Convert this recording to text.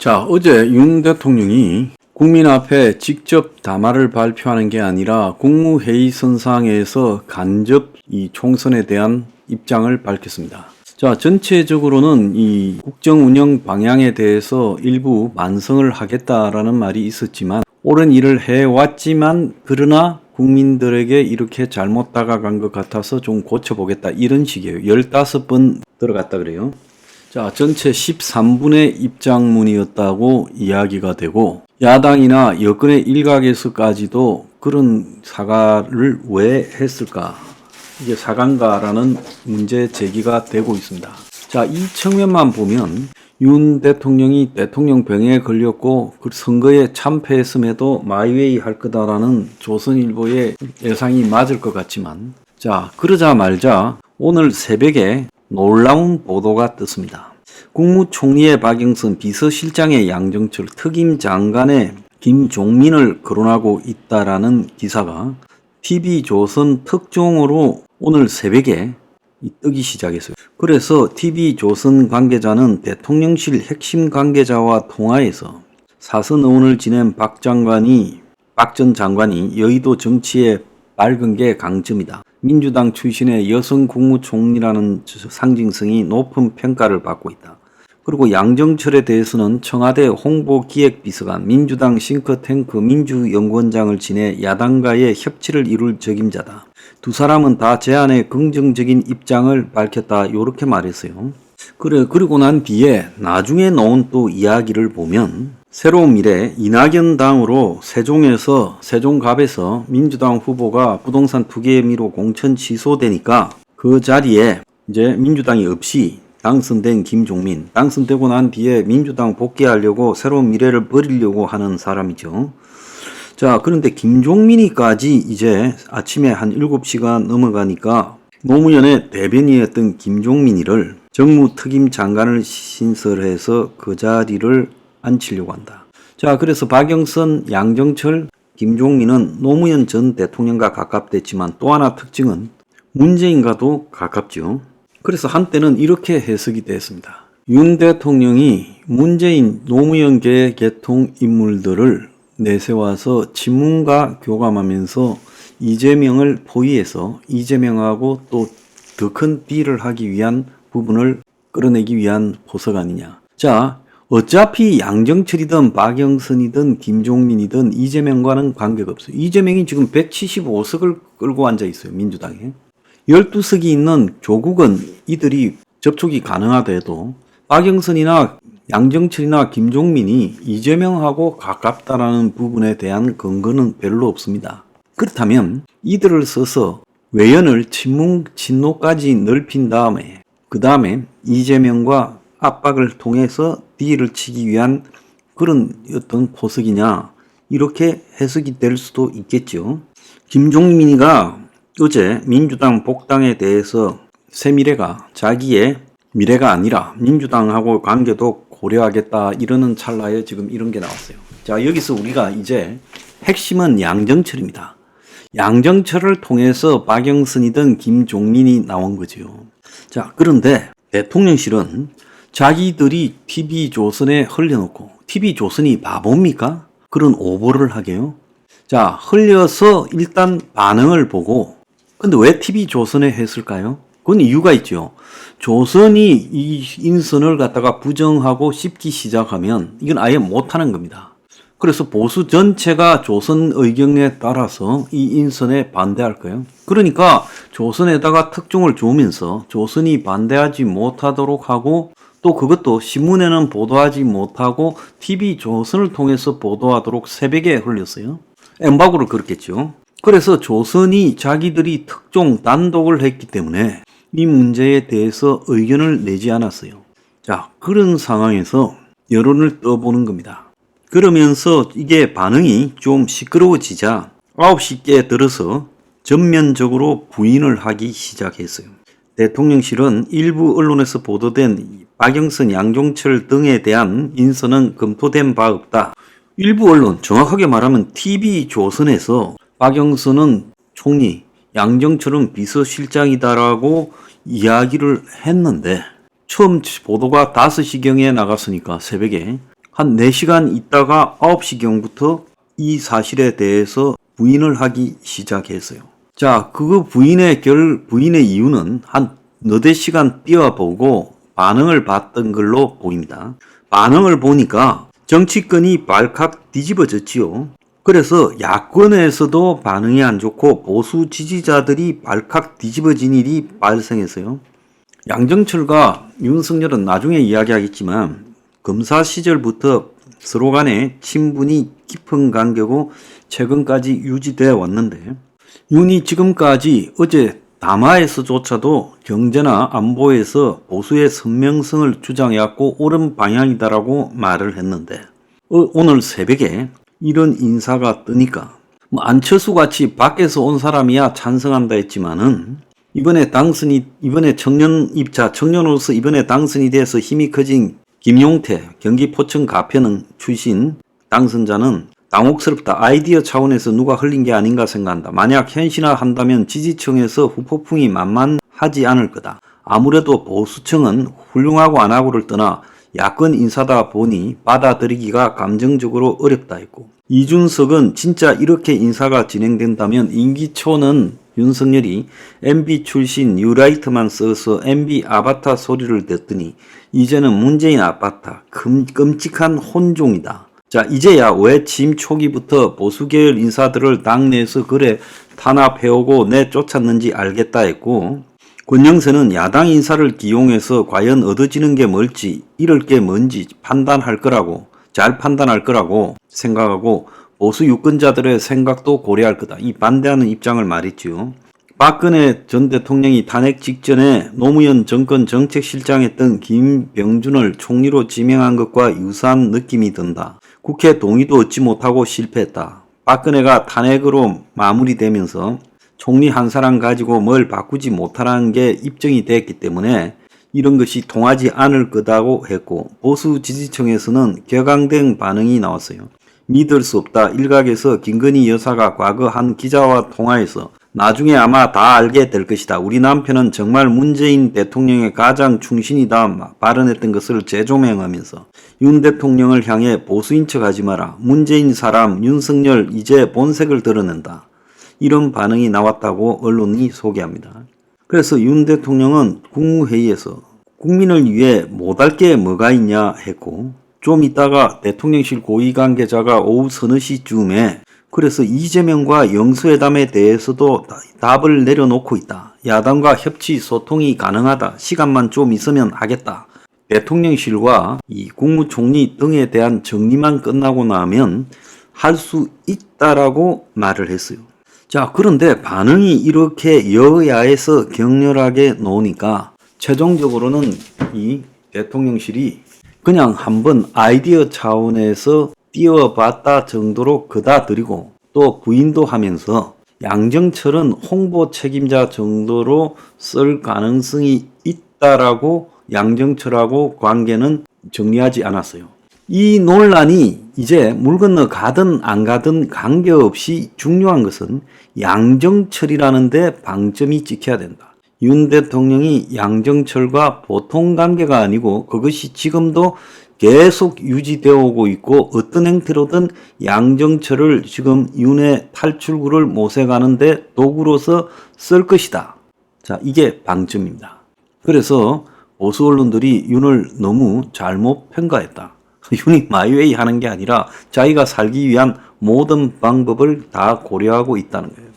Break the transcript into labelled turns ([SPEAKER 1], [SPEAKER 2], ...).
[SPEAKER 1] 자, 어제 윤 대통령이 국민 앞에 직접 담화를 발표하는 게 아니라 국무회의선상에서 간접 이 총선에 대한 입장을 밝혔습니다. 자, 전체적으로는 이 국정 운영 방향에 대해서 일부 만성을 하겠다라는 말이 있었지만 옳은 일을 해왔지만 그러나 국민들에게 이렇게 잘못 다가간 것 같아서 좀 고쳐보겠다 이런 식이에요. 15번 들어갔다 그래요. 자, 전체 13분의 입장문이었다고 이야기가 되고 야당이나 여권의 일각에서까지도 그런 사과를 왜 했을까? 이게 사과인가라는 문제 제기가 되고 있습니다. 자, 이 측면만 보면 윤 대통령이 대통령병에 걸렸고 그 선거에 참패했음에도 마이웨이 할 거다라는 조선일보의 예상이 맞을 것 같지만 자, 그러자 말자 오늘 새벽에 놀라운 보도가 떴습니다. 국무총리의 박영선, 비서실장의 양정철, 특임장관의 김종민을 거론하고 있다라는 기사가 TV조선 특종으로 오늘 새벽에 뜨기 시작했어요. 그래서 TV조선 관계자는 대통령실 핵심 관계자와 통화에서 사선 의원을 지낸 박 전 장관이 여의도 정치에 밝은 게 강점이다. 민주당 출신의 여성 국무총리라는 상징성이 높은 평가를 받고 있다. 그리고 양정철에 대해서는 청와대 홍보기획비서관, 민주당 싱크탱크 민주연구원장을 지내 야당과의 협치를 이룰 적임자다. 두 사람은 다 제안에 긍정적인 입장을 밝혔다. 이렇게 말했어요. 그리고 난 뒤에 나중에 나온 또 이야기를 보면 새로운 미래 이낙연 당으로 세종갑에서 민주당 후보가 부동산 투기 혐의로 공천 취소되니까 그 자리에 이제 민주당이 없이 당선된 김종민, 당선되고 난 뒤에 민주당 복귀하려고 새로운 미래를 버리려고 하는 사람이죠. 자, 그런데 김종민이까지 이제 아침에 한 7시가 넘어가니까 노무현의 대변인이었던 김종민이를 정무특임 장관을 신설해서 그 자리를 앉히려고 한다. 자, 그래서 박영선, 양정철, 김종민은 노무현 전 대통령과 가깝댔지만 또 하나 특징은 문재인과도 가깝죠. 그래서 한때는 이렇게 해석이 됐습니다. 윤 대통령이 문재인, 노무현계 계통 인물들을 내세워서 친문과 교감하면서 이재명을 포위해서 이재명하고 또 더 큰 딜을 하기 위한 부분을 끌어내기 위한 포석 아니냐. 자, 어차피 양정철이든 박영선이든 김종민이든 이재명과는 관계가 없어요. 이재명이 지금 175석을 끌고 앉아 있어요. 민주당에. 12석이 있는 조국은 이들이 접촉이 가능하더라도 박영선이나 양정철이나 김종민이 이재명하고 가깝다라는 부분에 대한 근거는 별로 없습니다. 그렇다면 이들을 써서 외연을 친노까지 넓힌 다음에 그 다음에 이재명과 압박을 통해서 딜을 치기 위한 그런 어떤 포석이냐 이렇게 해석이 될 수도 있겠죠. 김종민이가 어제 민주당 복당에 대해서 새미래가 자기의 미래가 아니라 민주당하고 관계도 고려하겠다 이러는 찰나에 지금 이런 게 나왔어요. 자, 여기서 우리가 이제 핵심은 양정철입니다. 양정철을 통해서 박영선이든 김종민이 나온 거죠. 자, 그런데 대통령실은 자기들이 TV조선에 흘려놓고 TV조선이 바보입니까? 그런 오보를 하게요. 자, 흘려서 일단 반응을 보고 근데 왜 TV조선에 했을까요? 그건 이유가 있죠. 조선이 이 인선을 갖다가 부정하고 씹기 시작하면 이건 아예 못하는 겁니다. 그래서 보수 전체가 조선 의견에 따라서 이 인선에 반대할 거예요. 그러니까 조선에다가 특종을 주면서 조선이 반대하지 못하도록 하고 또 그것도 신문에는 보도하지 못하고 TV조선을 통해서 보도하도록 새벽에 흘렸어요. 엠바고를 걸었겠죠. 그래서 조선이 자기들이 특종 단독을 했기 때문에 이 문제에 대해서 의견을 내지 않았어요. 자, 그런 상황에서 여론을 떠보는 겁니다. 그러면서 이게 반응이 좀 시끄러워지자 9시께 들어서 전면적으로 부인을 하기 시작했어요. 대통령실은 일부 언론에서 보도된 박영선, 양종철 등에 대한 인선은 검토된 바 없다. 일부 언론, 정확하게 말하면 TV조선에서 박영선은 총리, 양정철은 비서실장이다라고 이야기를 했는데 처음 보도가 5시경에 나갔으니까 새벽에 한 4시간 있다가 9시경부터 이 사실에 대해서 부인을 하기 시작했어요. 자, 그거 부인의 이유는 한 너댓 시간 뛰어보고 반응을 봤던 걸로 보입니다. 반응을 보니까 정치권이 발칵 뒤집어졌지요. 그래서 야권에서도 반응이 안 좋고 보수 지지자들이 발칵 뒤집어진 일이 발생했어요. 양정철과 윤석열은 나중에 이야기하겠지만 검사 시절부터 서로 간에 친분이 깊은 관계고 최근까지 유지되어 왔는데 윤이 지금까지 어제 담화에서조차도 경제나 안보에서 보수의 선명성을 주장해왔고 옳은 방향이다라고 말을 했는데 오늘 새벽에 이런 인사가 뜨니까 안철수 같이 밖에서 온 사람이야 찬성한다 했지만은 이번에 청년으로서 이번에 당선이 돼서 힘이 커진 김용태 경기 포천 가평 출신 당선자는 당혹스럽다. 아이디어 차원에서 누가 흘린 게 아닌가 생각한다. 만약 현실화한다면 지지층에서 후폭풍이 만만하지 않을 거다. 아무래도 보수층은 훌륭하고 안 하고를 떠나 야권 인사다 보니 받아들이기가 감정적으로 어렵다 했고, 이준석은 진짜 이렇게 인사가 진행된다면 임기 초는 윤석열이 MB 출신 뉴라이트만 써서 MB 아바타 소리를 듣더니 이제는 문재인 아바타 끔찍한 혼종이다. 자, 이제야 왜 취임 초기부터 보수계열 인사들을 당내에서 그래 탄압해오고 내쫓았는지 알겠다 했고, 권영세는 야당 인사를 기용해서 과연 얻어지는 게 뭘지, 잃을 게 뭔지 잘 판단할 거라고 생각하고 보수 유권자들의 생각도 고려할 거다. 이 반대하는 입장을 말했지요. 박근혜 전 대통령이 탄핵 직전에 노무현 정권 정책실장했던 김병준을 총리로 지명한 것과 유사한 느낌이 든다. 국회 동의도 얻지 못하고 실패했다. 박근혜가 탄핵으로 마무리되면서 총리 한 사람 가지고 뭘 바꾸지 못하라는 게 입증이 됐기 때문에 이런 것이 통하지 않을 거다고 했고, 보수 지지층에서는 격앙된 반응이 나왔어요. 믿을 수 없다. 일각에서 김건희 여사가 과거 한 기자와 통화에서 나중에 아마 다 알게 될 것이다. 우리 남편은 정말 문재인 대통령의 가장 충신이다 발언했던 것을 재조명하면서 윤 대통령을 향해 보수인 척하지 마라. 문재인 사람 윤석열 이제 본색을 드러낸다. 이런 반응이 나왔다고 언론이 소개합니다. 그래서 윤 대통령은 국무회의에서 국민을 위해 못할 게 뭐가 있냐 했고, 좀 있다가 대통령실 고위 관계자가 오후 서너 시쯤에 그래서 이재명과 영수회담에 대해서도 답을 내려놓고 있다. 야당과 협치 소통이 가능하다. 시간만 좀 있으면 하겠다. 대통령실과 이 국무총리 등에 대한 정리만 끝나고 나면 할 수 있다라고 말을 했어요. 자, 그런데 반응이 이렇게 여야에서 격렬하게 나오니까 최종적으로는 이 대통령실이 그냥 한번 아이디어 차원에서 띄워봤다 정도로 거다드리고 또 부인도 하면서 양정철은 홍보 책임자 정도로 쓸 가능성이 있다라고 양정철하고 관계는 정리하지 않았어요. 이 논란이 이제 물 건너 가든 안 가든 관계없이 중요한 것은 양정철이라는 데 방점이 찍혀야 된다. 윤 대통령이 양정철과 보통 관계가 아니고 그것이 지금도 계속 유지되어 오고 있고 어떤 형태로든 양정철을 지금 윤의 탈출구를 모색하는데 도구로서 쓸 것이다. 자, 이게 방점입니다. 그래서 보수 언론들이 윤을 너무 잘못 평가했다. 윤이 마이웨이 하는 게 아니라 자기가 살기 위한 모든 방법을 다 고려하고 있다는 거예요.